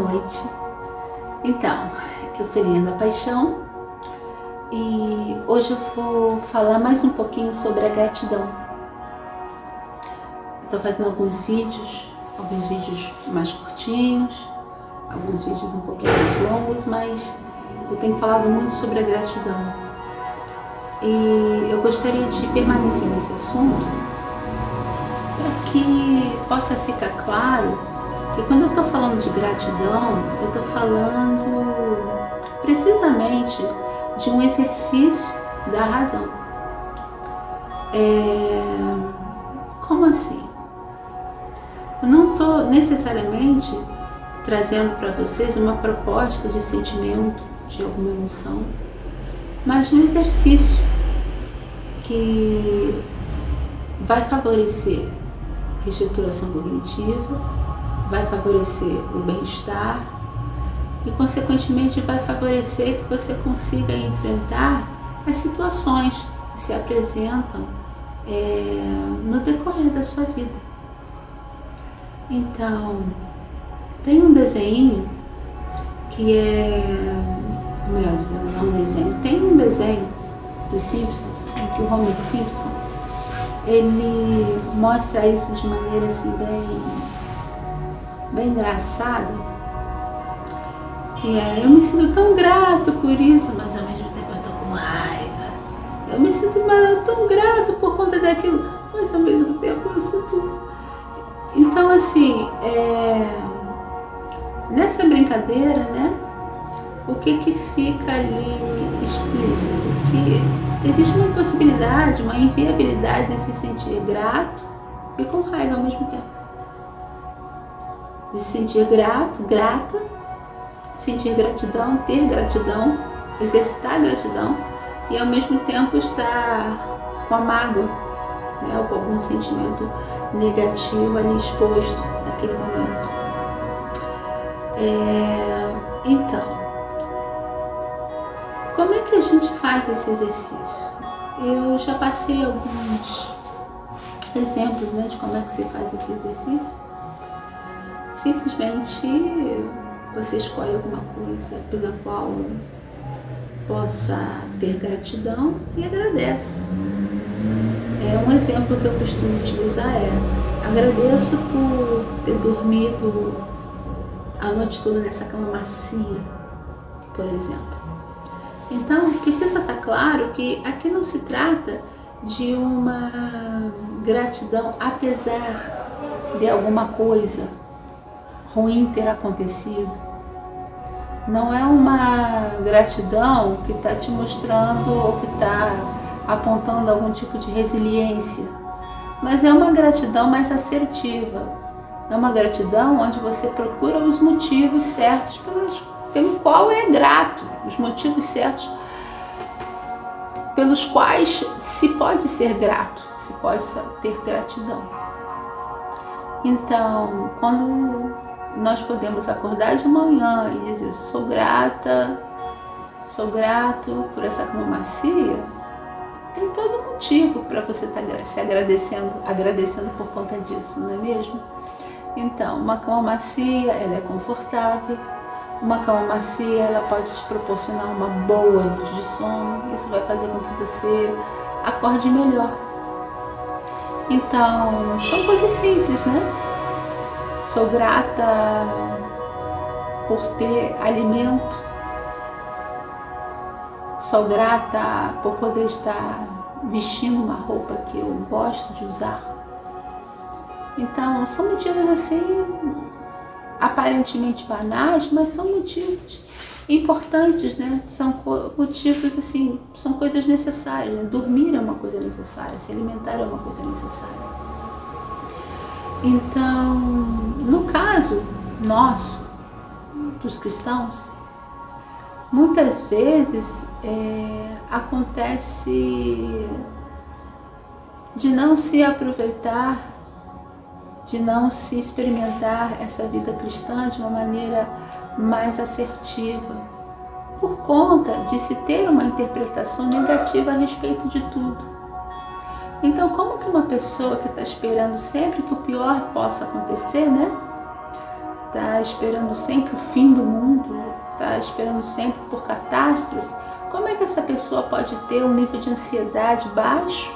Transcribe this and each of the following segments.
noite. Então, eu sou Liliana Paixão e hoje eu vou falar mais um pouquinho sobre a gratidão. Estou fazendo alguns vídeos mais curtinhos, alguns vídeos um pouquinho mais longos, mas eu tenho falado muito sobre a gratidão. E eu gostaria de permanecer nesse assunto para que possa ficar claro que quando eu estou falando de gratidão, eu estou falando precisamente de um exercício da razão. Como assim? Eu não estou necessariamente trazendo para vocês uma proposta de sentimento, de alguma emoção, mas um exercício que vai favorecer a reestruturação cognitiva, vai favorecer o bem-estar e, consequentemente, vai favorecer que você consiga enfrentar as situações que se apresentam no decorrer da sua vida. Então, tem um desenho que melhor dizendo, não um desenho, tem um desenho dos Simpsons, em que o Homer Simpson, ele mostra isso de maneira assim bem engraçada, que eu me sinto tão grato por isso, mas ao mesmo tempo eu tô com raiva. Eu me sinto tão grato por conta daquilo, mas ao mesmo tempo eu sinto... Então assim, nessa brincadeira, né, o que fica ali explícito? Que existe uma possibilidade, uma inviabilidade de se sentir grato e com raiva ao mesmo tempo. De se sentir grato, grata, sentir gratidão, ter gratidão, exercitar gratidão e ao mesmo tempo estar com a mágoa, né, ou com algum sentimento negativo ali exposto naquele momento. Então, como é que a gente faz esse exercício? Eu já passei alguns exemplos, né, de como é que se faz esse exercício. Simplesmente você escolhe alguma coisa pela qual possa ter gratidão e agradece. Um exemplo que eu costumo utilizar agradeço por ter dormido a noite toda nessa cama macia, por exemplo. Então, precisa estar claro que aqui não se trata de uma gratidão apesar de alguma coisa ruim ter acontecido. Não é uma gratidão que está te mostrando ou que está apontando algum tipo de resiliência, mas é uma gratidão mais assertiva. É uma gratidão onde você procura os motivos certos pelo qual é grato, os motivos certos pelos quais se pode ser grato, se pode ter gratidão. Então, quando nós podemos acordar de manhã e dizer sou grato por essa cama macia, tem todo motivo para você estar se agradecendo por conta disso, não é mesmo? Então, uma cama macia, ela é confortável. Uma cama macia, ela pode te proporcionar uma boa noite de sono. Isso vai fazer com que você acorde melhor. Então, são coisas simples, né? Sou grata por ter alimento. Sou grata por poder estar vestindo uma roupa que eu gosto de usar. Então, são motivos assim, aparentemente banais, mas são motivos importantes, né? São motivos assim, são coisas necessárias, né? Dormir é uma coisa necessária, se alimentar é uma coisa necessária. Então, no caso nosso, dos cristãos, muitas vezes acontece de não se aproveitar, de não se experimentar essa vida cristã de uma maneira mais assertiva, por conta de se ter uma interpretação negativa a respeito de tudo. Então, como que uma pessoa que está esperando sempre que o pior possa acontecer, né? está esperando sempre o fim do mundo, está esperando sempre por catástrofe, como é que essa pessoa pode ter um nível de ansiedade baixo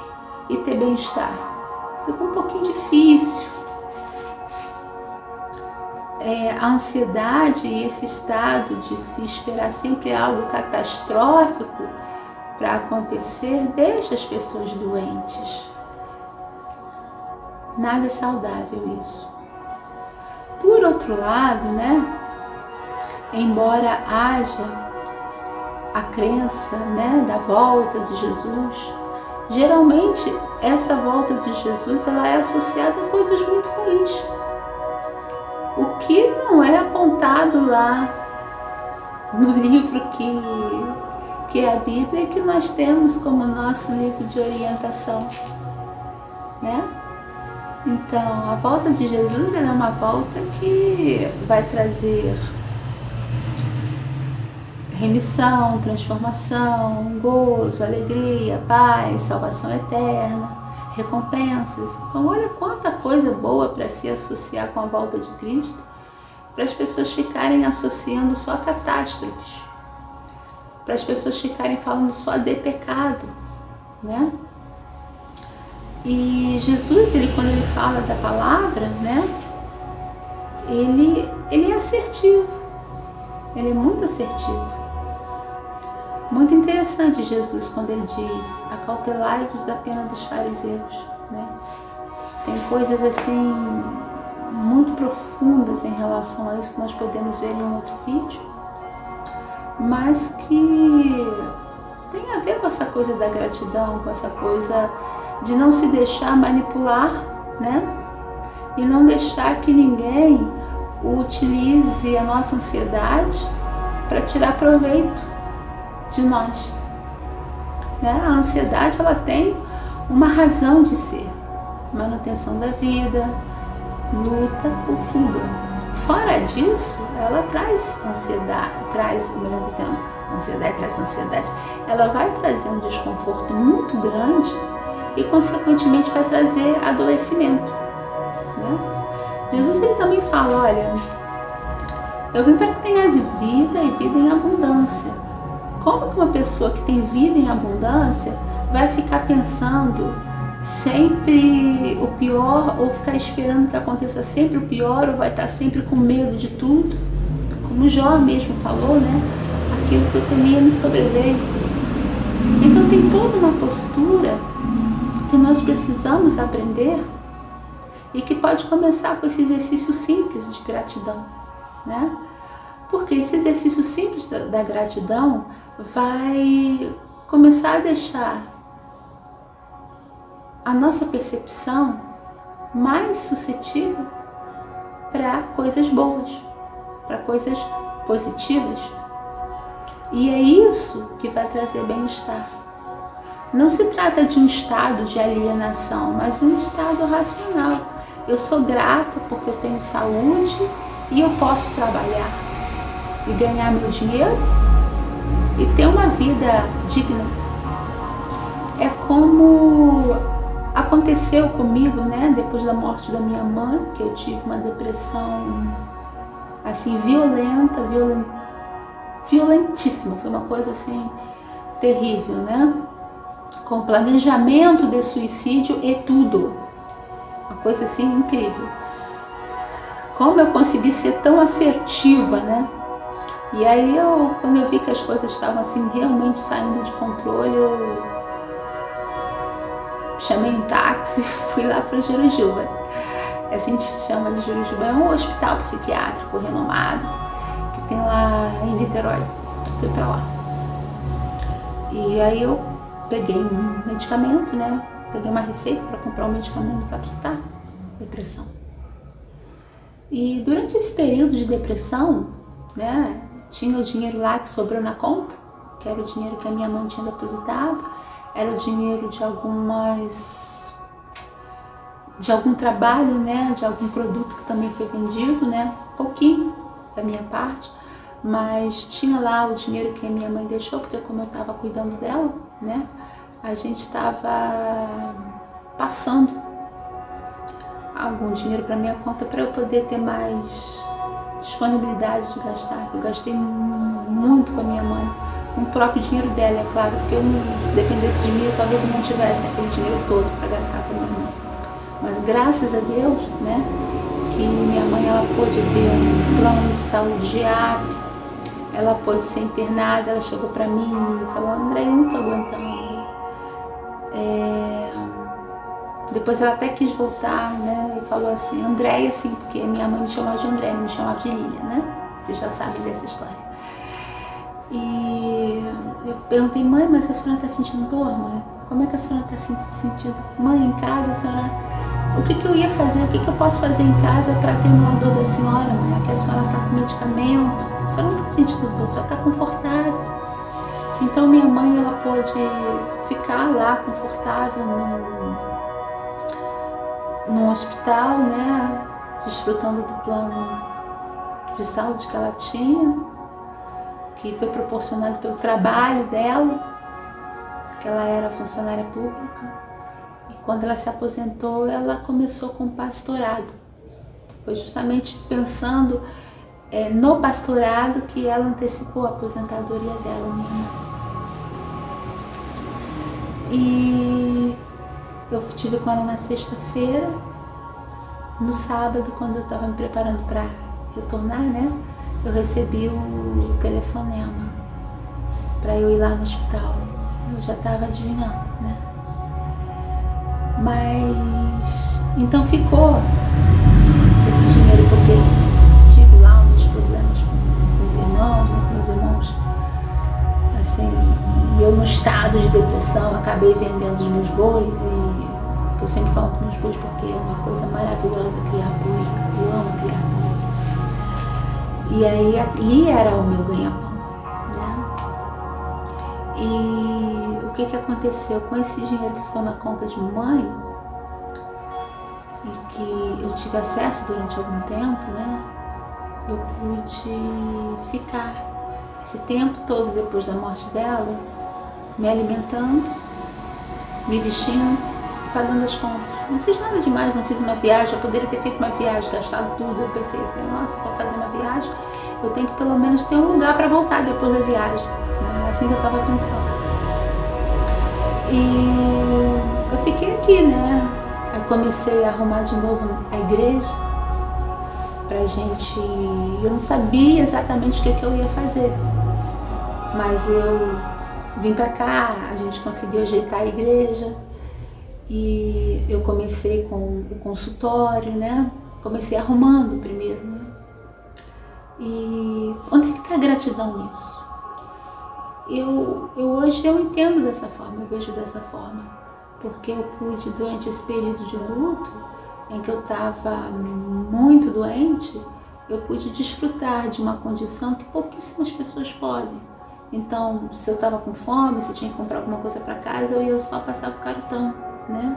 e ter bem-estar? Fica um pouquinho difícil. A ansiedade e esse estado de se esperar sempre algo catastrófico para acontecer deixa as pessoas doentes. Nada é saudável isso. Por outro lado, né, embora haja a crença, né, da volta de Jesus, geralmente essa volta de Jesus ela é associada a coisas muito ruins. O que não é apontado lá no livro que é a Bíblia e que nós temos como nosso livro de orientação, né? Então, a volta de Jesus ela é uma volta que vai trazer remissão, transformação, gozo, alegria, paz, salvação eterna, recompensas. Então, olha quanta coisa boa para se associar com a volta de Cristo, para as pessoas ficarem associando só catástrofes, para as pessoas ficarem falando só de pecado, né? E Jesus, quando ele fala da palavra, né, ele é assertivo, ele é muito assertivo. Muito interessante Jesus quando ele diz: acautelai-vos da pena dos fariseus, né? Tem coisas assim muito profundas em relação a isso que nós podemos ver em um outro vídeo, mas que tem a ver com essa coisa da gratidão, com essa coisa de não se deixar manipular, né? E não deixar que ninguém utilize a nossa ansiedade para tirar proveito de nós, né? A ansiedade ela tem uma razão de ser: manutenção da vida, luta ou fuga. Fora disso, ela traz ansiedade, ansiedade traz ansiedade. Ela vai trazer um desconforto muito grande e consequentemente vai trazer adoecimento, né? Jesus ele também fala: olha, eu vim para que tenhas vida e vida em abundância. Como que uma pessoa que tem vida em abundância vai ficar pensando sempre o pior, ou ficar esperando que aconteça sempre o pior, ou vai estar sempre com medo de tudo? Como Jó mesmo falou, né? Aquilo que eu temia me sobreveio. Então tem toda uma postura que nós precisamos aprender e que pode começar com esse exercício simples de gratidão, né? Porque esse exercício simples da gratidão vai começar a deixar a nossa percepção mais suscetível para coisas boas, para coisas positivas. E é isso que vai trazer bem-estar. Não se trata de um estado de alienação, mas um estado racional. Eu sou grata porque eu tenho saúde e eu posso trabalhar e ganhar meu dinheiro e ter uma vida digna. É como aconteceu comigo, né? Depois da morte da minha mãe, que eu tive uma depressão assim violentíssima. Foi uma coisa assim terrível, né? Com planejamento de suicídio e tudo. Uma coisa assim incrível. Como eu consegui ser tão assertiva, né? E aí quando eu vi que as coisas estavam assim realmente saindo de controle, eu chamei um táxi e fui lá para Jurujuba. Assim a gente chama de Jurujuba, é um hospital psiquiátrico renomado que tem lá em Niterói. Fui para lá. E aí eu peguei um medicamento, né? Peguei uma receita para comprar um medicamento para tratar depressão. E durante esse período de depressão, né, tinha o dinheiro lá que sobrou na conta, que era o dinheiro que a minha mãe tinha depositado, era o dinheiro de algum trabalho, né, de algum produto que também foi vendido, né, pouquinho da minha parte, mas tinha lá o dinheiro que a minha mãe deixou, porque como eu estava cuidando dela, né, a gente estava passando algum dinheiro para minha conta para eu poder ter mais disponibilidade de gastar, que eu gastei muito com a minha mãe, com o próprio dinheiro dela, é claro, porque se dependesse de mim, talvez eu não tivesse aquele dinheiro todo para gastar com a minha mãe. Mas graças a Deus, né, que minha mãe ela pôde ter um plano de saúde de AP, ela pôde ser internada, ela chegou para mim e falou: André, eu não tô aguentando. Depois ela até quis voltar, né, e falou assim, Andréia, assim, porque minha mãe me chamava de Andréia, não me chamava de Lília, né? Vocês já sabem dessa história. E eu perguntei, mãe, mas a senhora está sentindo dor, mãe? Como é que a senhora está sentindo? Mãe, em casa, a senhora... O que eu ia fazer? O que eu posso fazer em casa para atenuar a dor da senhora, mãe? Que a senhora está com medicamento, a senhora não está sentindo dor, a senhora está confortável. Então minha mãe, ela pôde ficar lá confortável no hospital, né, desfrutando do plano de saúde que ela tinha, que foi proporcionado pelo trabalho dela, que ela era funcionária pública. E quando ela se aposentou, ela começou com o pastorado. Foi justamente pensando no pastorado que ela antecipou a aposentadoria dela, minha mãe. E eu estive com ela na sexta-feira. No sábado, quando eu estava me preparando para retornar, né, eu recebi o telefonema para eu ir lá no hospital. Eu já estava adivinhando, né? Mas então ficou esse dinheiro, porque tive lá uns problemas com os irmãos, né, com os irmãos, assim, e eu no estado de depressão acabei vendendo os meus bois e estou sempre falando dos meus bois porque é uma coisa maravilhosa criar boi, eu amo criar boi. E aí ali era o meu ganha-pão, né? E o que aconteceu com esse dinheiro que ficou na conta de mãe e que eu tive acesso durante algum tempo, né? Eu pude ficar esse tempo todo depois da morte dela, me alimentando, me vestindo, pagando as contas. Não fiz nada demais, não fiz uma viagem, eu poderia ter feito uma viagem, gastado tudo. Eu pensei assim, nossa, para fazer uma viagem, eu tenho que pelo menos ter um lugar para voltar depois da viagem. É assim que eu estava pensando. E eu fiquei aqui, né? Aí comecei a arrumar de novo a igreja pra gente. Eu não sabia exatamente o que eu ia fazer, mas eu vim pra cá, a gente conseguiu ajeitar a igreja e eu comecei com o consultório, né? Comecei arrumando primeiro, né? E onde é que tá a gratidão nisso? Hoje eu entendo dessa forma, eu vejo dessa forma, porque eu pude, durante esse período de luto, em que eu estava muito doente, eu pude desfrutar de uma condição que pouquíssimas pessoas podem. Então, se eu estava com fome, se eu tinha que comprar alguma coisa para casa, eu ia só passar o cartão, né?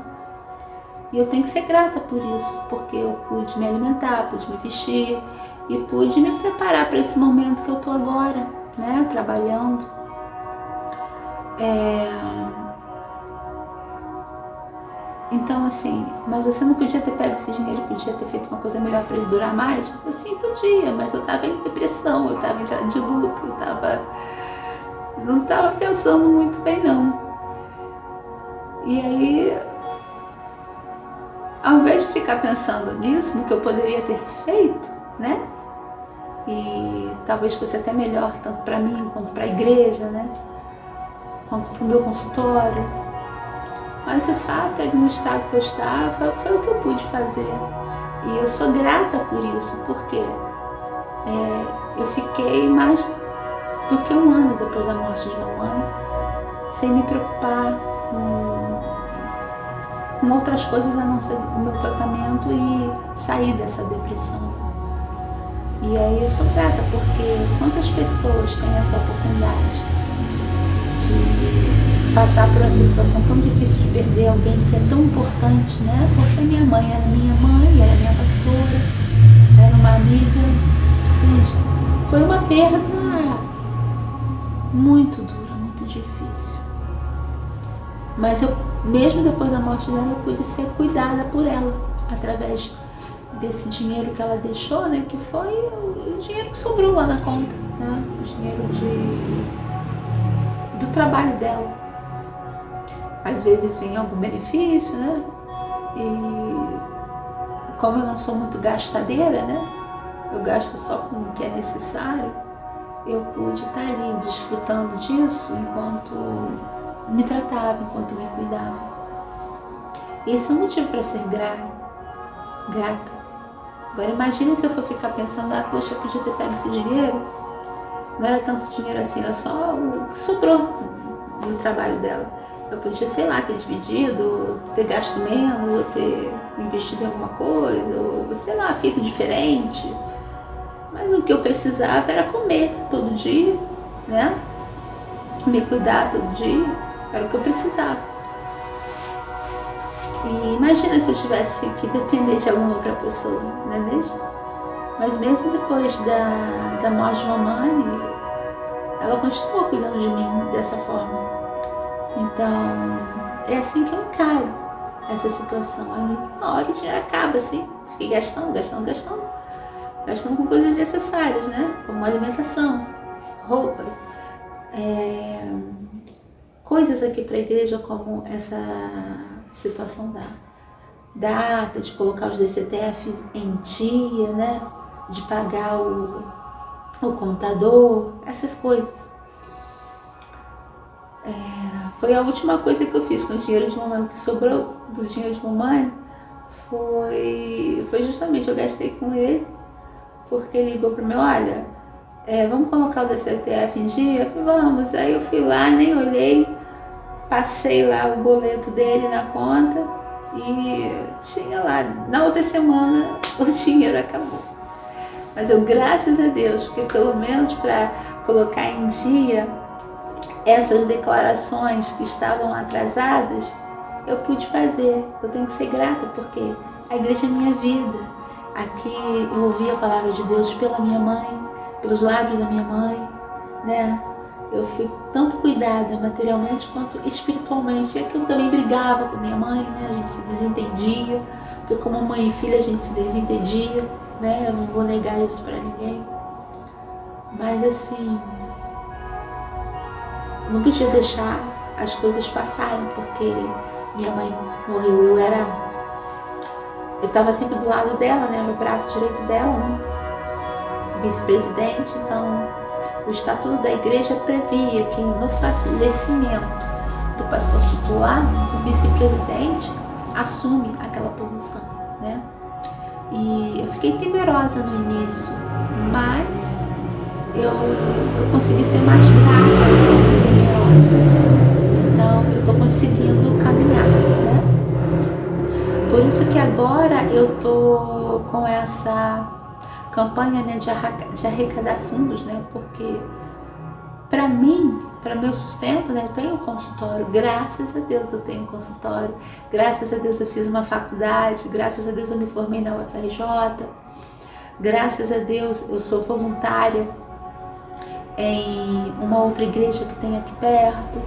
E eu tenho que ser grata por isso, porque eu pude me alimentar, pude me vestir e pude me preparar para esse momento que eu estou agora, né? Trabalhando. Então, assim, mas você não podia ter pego esse dinheiro, podia ter feito uma coisa melhor para ele durar mais? Assim, podia, mas eu estava em depressão, eu estava em de luto, não estava pensando muito bem, não. E aí, ao invés de ficar pensando nisso, no que eu poderia ter feito, né? E talvez fosse até melhor, tanto para mim quanto para a igreja, né? Quanto para o meu consultório. Mas o fato é que no estado que eu estava, foi o que eu pude fazer. E eu sou grata por isso, porque eu fiquei mais do que um ano depois da morte de mamãe, sem me preocupar com outras coisas a não ser o meu tratamento e sair dessa depressão. E aí eu sou grata, porque quantas pessoas têm essa oportunidade de passar por essa situação tão difícil de perder alguém que é tão importante, né? Porque minha mãe era minha mãe, era minha pastora, era uma amiga, entende? Foi uma perda muito dura, muito difícil. Mas eu, mesmo depois da morte dela, eu pude ser cuidada por ela, através desse dinheiro que ela deixou, né, que foi o dinheiro que sobrou lá na conta, né, o dinheiro do trabalho dela. Às vezes vem algum benefício, né, e como eu não sou muito gastadeira, né, eu gasto só com o que é necessário, eu pude estar ali desfrutando disso enquanto me tratava, enquanto me cuidava. Esse é um motivo para ser grata. Agora imagine se eu for ficar pensando, poxa, eu podia ter pego esse dinheiro, não era tanto dinheiro assim, era só o que sobrou do trabalho dela. Eu podia, sei lá, ter dividido, ter gasto menos, ou ter investido em alguma coisa, ou sei lá, feito diferente. Mas o que eu precisava era comer todo dia, né? Me cuidar todo dia, era o que eu precisava. E imagina se eu tivesse que depender de alguma outra pessoa, não é mesmo? Mas mesmo depois da morte de mamãe, ela continuou cuidando de mim dessa forma. Então, é assim que eu encaro essa situação. Aí, uma hora o dinheiro acaba, assim, fiquei gastando com coisas necessárias, né? Como alimentação, roupas, coisas aqui para a igreja, como essa situação da data, de colocar os DCTF em dia, né? De pagar o contador, essas coisas. Foi a última coisa que eu fiz com o dinheiro de mamãe. O que sobrou do dinheiro de mamãe foi justamente, eu gastei com ele, porque ele ligou para mim, olha, vamos colocar o DCTF em dia? Eu falei, vamos. Aí eu fui lá, nem olhei, passei lá o boleto dele na conta e tinha lá, na outra semana o dinheiro acabou. Mas eu, graças a Deus, porque pelo menos para colocar em dia essas declarações que estavam atrasadas, eu pude fazer. Eu tenho que ser grata, porque a igreja é minha vida. Aqui eu ouvi a palavra de Deus pela minha mãe, pelos lábios da minha mãe, né? Eu fui tanto cuidada materialmente quanto espiritualmente. E aqui eu também brigava com minha mãe, né? A gente se desentendia, porque como mãe e filha a gente se desentendia, né? Eu não vou negar isso pra ninguém. Mas assim, não podia deixar as coisas passarem, porque minha mãe morreu. Eu estava sempre do lado dela, né? No braço direito dela, né? Vice-presidente. Então, o estatuto da igreja previa que no falecimento do pastor titular, o vice-presidente assume aquela posição, né? E eu fiquei temerosa no início, mas eu consegui ser mais grata do que temerosa. Então, eu estou conseguindo caminhar, né? Por isso que agora eu tô com essa campanha, né, de arrecadar fundos, né? Porque para mim, para meu sustento, né, eu tenho um consultório. Graças a Deus eu tenho um consultório. Graças a Deus eu fiz uma faculdade. Graças a Deus eu me formei na UFRJ. Graças a Deus eu sou voluntária em uma outra igreja que tem aqui perto.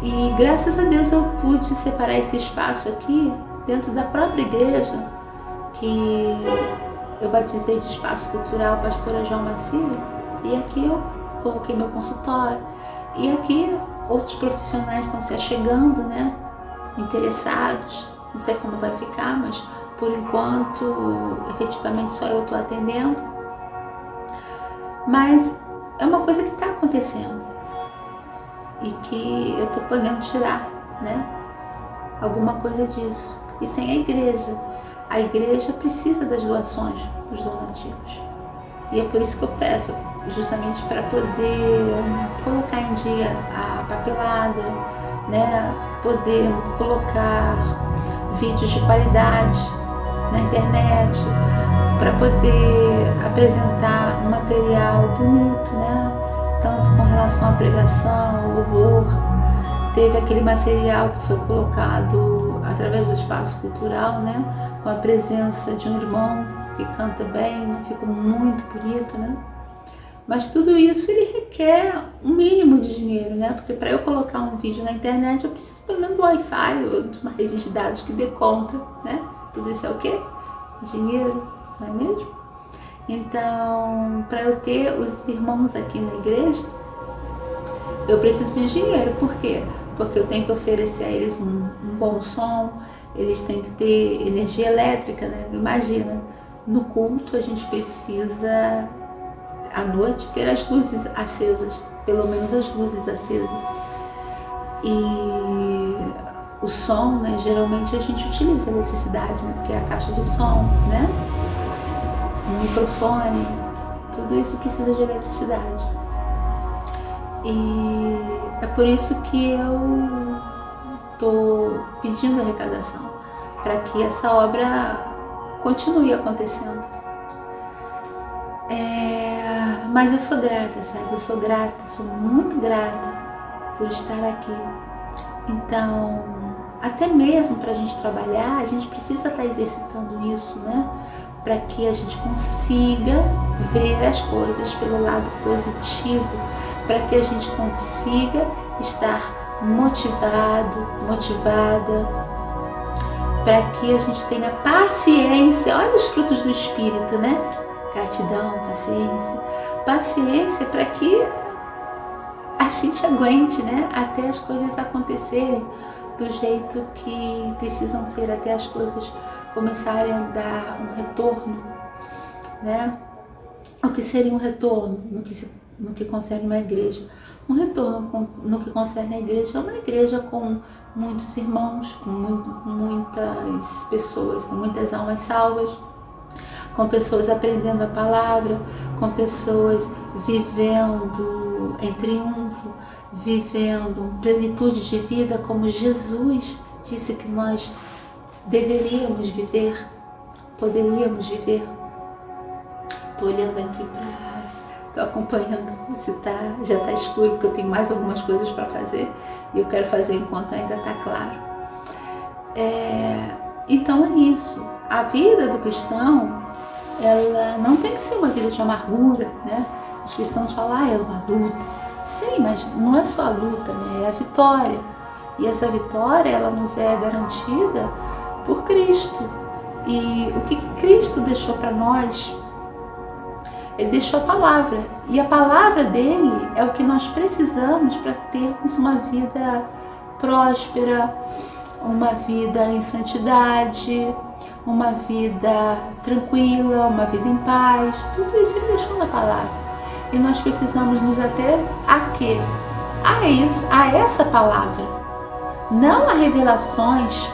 E graças a Deus eu pude separar esse espaço aqui dentro da própria igreja, que eu batizei de Espaço Cultural Pastora João Cílio, e aqui eu coloquei meu consultório. E aqui outros profissionais estão se achegando, né? Interessados. Não sei como vai ficar, mas por enquanto, efetivamente só eu estou atendendo. Mas é uma coisa que está acontecendo e que eu estou podendo tirar, né? Alguma coisa disso. E tem a igreja. A igreja precisa das doações, dos donativos. E é por isso que eu peço, justamente para poder colocar em dia a papelada, né? Poder colocar vídeos de qualidade na internet, para poder apresentar um material bonito, né? Tanto com relação à pregação, ao louvor. Teve aquele material que foi colocado através do Espaço Cultural, né? Com a presença de um irmão que canta bem, ficou muito bonito, né? Mas tudo isso ele requer um mínimo de dinheiro, né? Porque para eu colocar um vídeo na internet eu preciso pelo menos do Wi-Fi ou de uma rede de dados que dê conta, né? Tudo isso é o quê? dinheiro, não é mesmo? Então, para eu ter os irmãos aqui na igreja, eu preciso de dinheiro. Por quê? Porque eu tenho que oferecer a eles um bom som, eles têm que ter energia elétrica, né? Imagina, no culto a gente precisa, à noite, ter as luzes acesas, pelo menos as luzes acesas. E o som, né? Geralmente a gente utiliza a eletricidade, né? Porque é a caixa de som, né? O microfone, tudo isso precisa de eletricidade. E é por isso que eu estou pedindo arrecadação, para que essa obra continue acontecendo. Mas eu sou grata, sabe? Eu sou grata, sou muito grata por estar aqui. Então, até mesmo para a gente trabalhar, a gente precisa estar exercitando isso, né? Para que a gente consiga ver as coisas pelo lado positivo, para que a gente consiga estar motivado, motivada, para que a gente tenha paciência. Olha os frutos do Espírito, né? Gratidão, paciência para que a gente aguente, né? Até as coisas acontecerem do jeito que precisam ser, até as coisas começarem a dar um retorno, né? O que seria um retorno no que concerne uma igreja? Um retorno no que concerne a igreja é uma igreja com muitos irmãos, com muitas pessoas, com muitas almas salvas, com pessoas aprendendo a palavra, com pessoas vivendo em triunfo, vivendo plenitude de vida como Jesus disse que nós deveríamos viver, poderíamos viver. Estou olhando aqui estou acompanhando se já está escuro, porque eu tenho mais algumas coisas para fazer e eu quero fazer enquanto ainda está claro. Então é isso. A vida do cristão, ela não tem que ser uma vida de amargura, né? Os cristãos falam, é uma luta. Sim, mas não é só a luta, né? É a vitória. E essa vitória, ela nos é garantida por Cristo. E o que Cristo deixou para nós? Ele deixou a palavra. E a palavra dele é o que nós precisamos para termos uma vida próspera, uma vida em santidade, uma vida tranquila, uma vida em paz. Tudo isso ele deixou na palavra. E nós precisamos nos ater a quê? A essa palavra. Não a revelações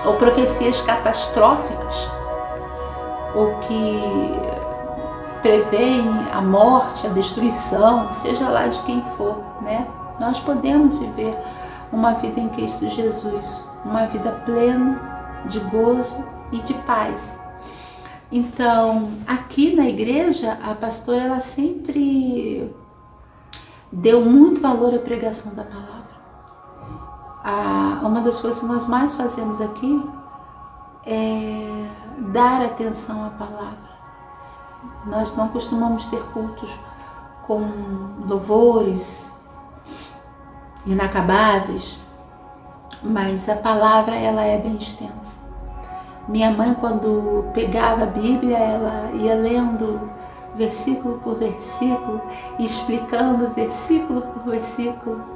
ou profecias catastróficas, ou que prevêem a morte, a destruição, seja lá de quem for, né? Nós podemos viver uma vida em Cristo Jesus, uma vida plena de gozo e de paz. Então, aqui na igreja, a pastora, ela sempre deu muito valor à pregação da palavra. Uma das coisas que nós mais fazemos aqui é dar atenção à palavra. Nós não costumamos ter cultos com louvores inacabáveis, mas a palavra, ela é bem extensa. Minha mãe, quando pegava a Bíblia, ela ia lendo versículo por versículo, explicando versículo por versículo.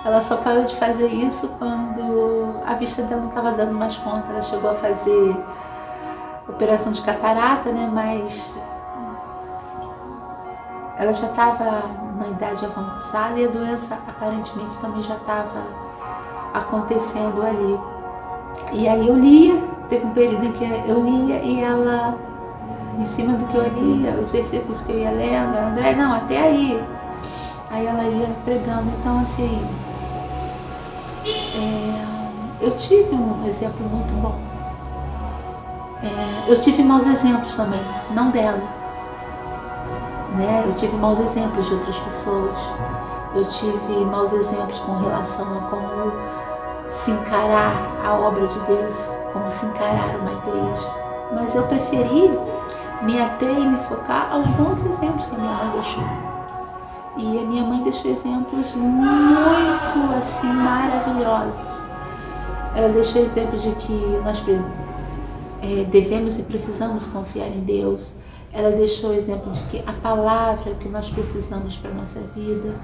Ela só parou de fazer isso quando a vista dela não estava dando mais conta. Ela chegou a fazer operação de catarata, né? Mas ela já estava numa idade avançada e a doença aparentemente também já estava acontecendo ali. E aí eu lia, teve um período em que eu lia e ela, em cima do que eu lia, os versículos que eu ia lendo, André, não, até aí. Aí ela ia pregando. Então, assim, eu tive um exemplo muito bom. Eu tive maus exemplos também, não dela, né? Eu tive maus exemplos de outras pessoas. Eu tive maus exemplos com relação a como se encarar a obra de Deus, como se encarar uma igreja. Mas eu preferi me ater e me focar aos bons exemplos que a minha mãe deixou. E a minha mãe deixou exemplos muito, assim, maravilhosos. Ela deixou exemplos de que nós devemos e precisamos confiar em Deus. Ela deixou o exemplo de que a palavra é o que nós precisamos para a nossa vida.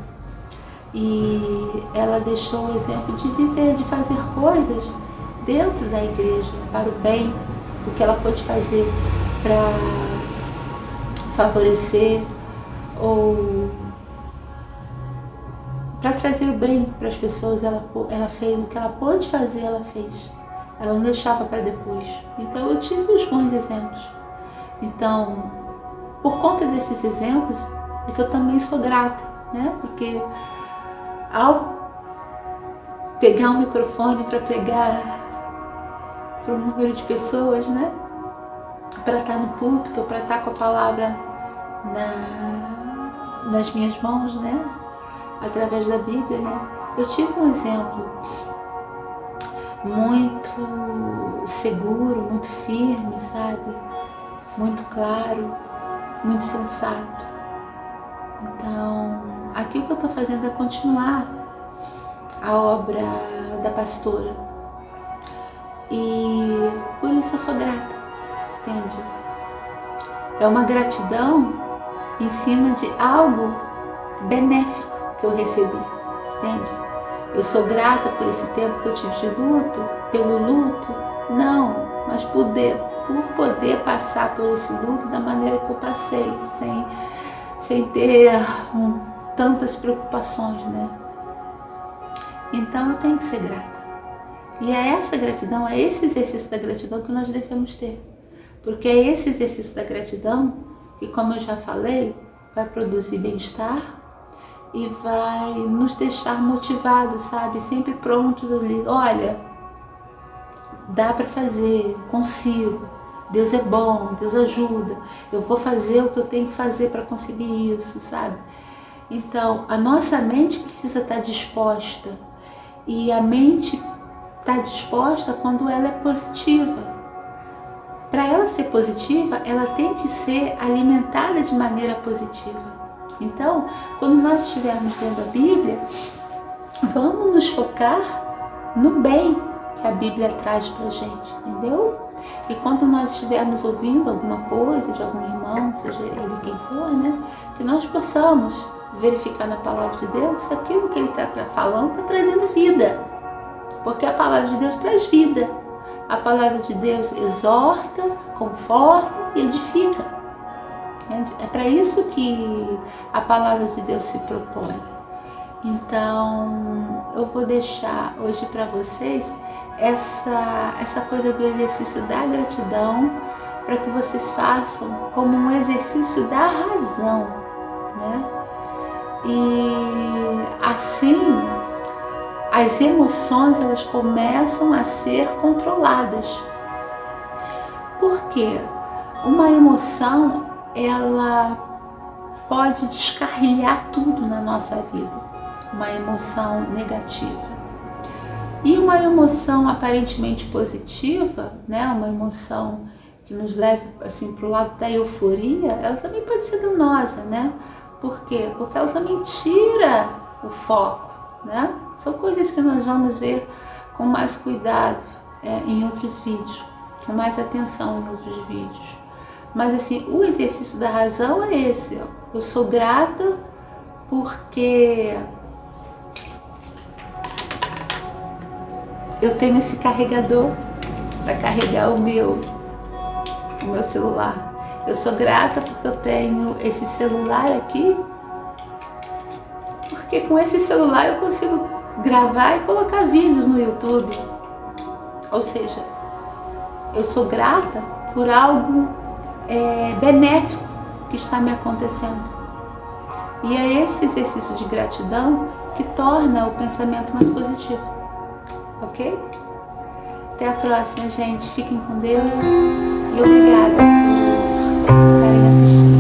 E ela deixou o exemplo de viver, de fazer coisas dentro da igreja, para o bem, o que ela pôde fazer para favorecer ou para trazer o bem para as pessoas. Ela fez o que ela pôde fazer, ela fez. Ela não deixava para depois. Então eu tive os bons exemplos. Então, por conta desses exemplos, é que eu também sou grata, né? Porque ao pegar um microfone para pregar para um número de pessoas, né? Para estar no púlpito, para estar com a palavra nas minhas mãos, né? Através da Bíblia, né? Eu tive um exemplo muito seguro, muito firme, sabe? Muito claro, muito sensato. Então, aqui o que eu estou fazendo é continuar a obra da pastora. E por isso eu sou grata, entende? É uma gratidão em cima de algo benéfico que eu recebi, entende? Eu sou grata por esse tempo que eu tive de luto, pelo luto, não, mas por poder passar por esse luto da maneira que eu passei, sem ter tantas preocupações, né? Então eu tenho que ser grata. E é essa gratidão, é esse exercício da gratidão que nós devemos ter. Porque é esse exercício da gratidão que, como eu já falei, vai produzir bem-estar e vai nos deixar motivados, sabe? Sempre prontos ali. Olha, dá para fazer, consigo. Deus é bom, Deus ajuda. Eu vou fazer o que eu tenho que fazer para conseguir isso, sabe? Então, a nossa mente precisa estar disposta. E a mente está disposta quando ela é positiva. Para ela ser positiva, ela tem que ser alimentada de maneira positiva. Então, quando nós estivermos lendo a Bíblia, vamos nos focar no bem que a Bíblia traz para a gente, entendeu? E quando nós estivermos ouvindo alguma coisa de algum irmão, seja ele quem for, né, que nós possamos verificar na palavra de Deus se aquilo que ele está falando está trazendo vida. Porque a palavra de Deus traz vida. A palavra de Deus exorta, conforta e edifica. É para isso que a palavra de Deus se propõe. Então, eu vou deixar hoje para vocês essa coisa do exercício da gratidão, para que vocês façam como um exercício da razão, né? E assim, as emoções elas começam a ser controladas. Porque uma emoção, ela pode descarrilhar tudo na nossa vida. Uma emoção negativa. E uma emoção aparentemente positiva, né? Uma emoção que nos leva assim, para o lado da euforia, ela também pode ser danosa, né? Por quê? Porque ela também tira o foco, né? São coisas que nós vamos ver com mais cuidado em outros vídeos, com mais atenção em outros vídeos. Mas assim, o exercício da razão é esse, ó. Eu sou grata porque eu tenho esse carregador para carregar o meu celular. Eu sou grata porque eu tenho esse celular aqui, porque com esse celular eu consigo gravar e colocar vídeos no YouTube. Ou seja, eu sou grata por algo benéfico que está me acontecendo. E é esse exercício de gratidão que torna o pensamento mais positivo. Ok? Até a próxima, gente. Fiquem com Deus e obrigada por estarem assistindo.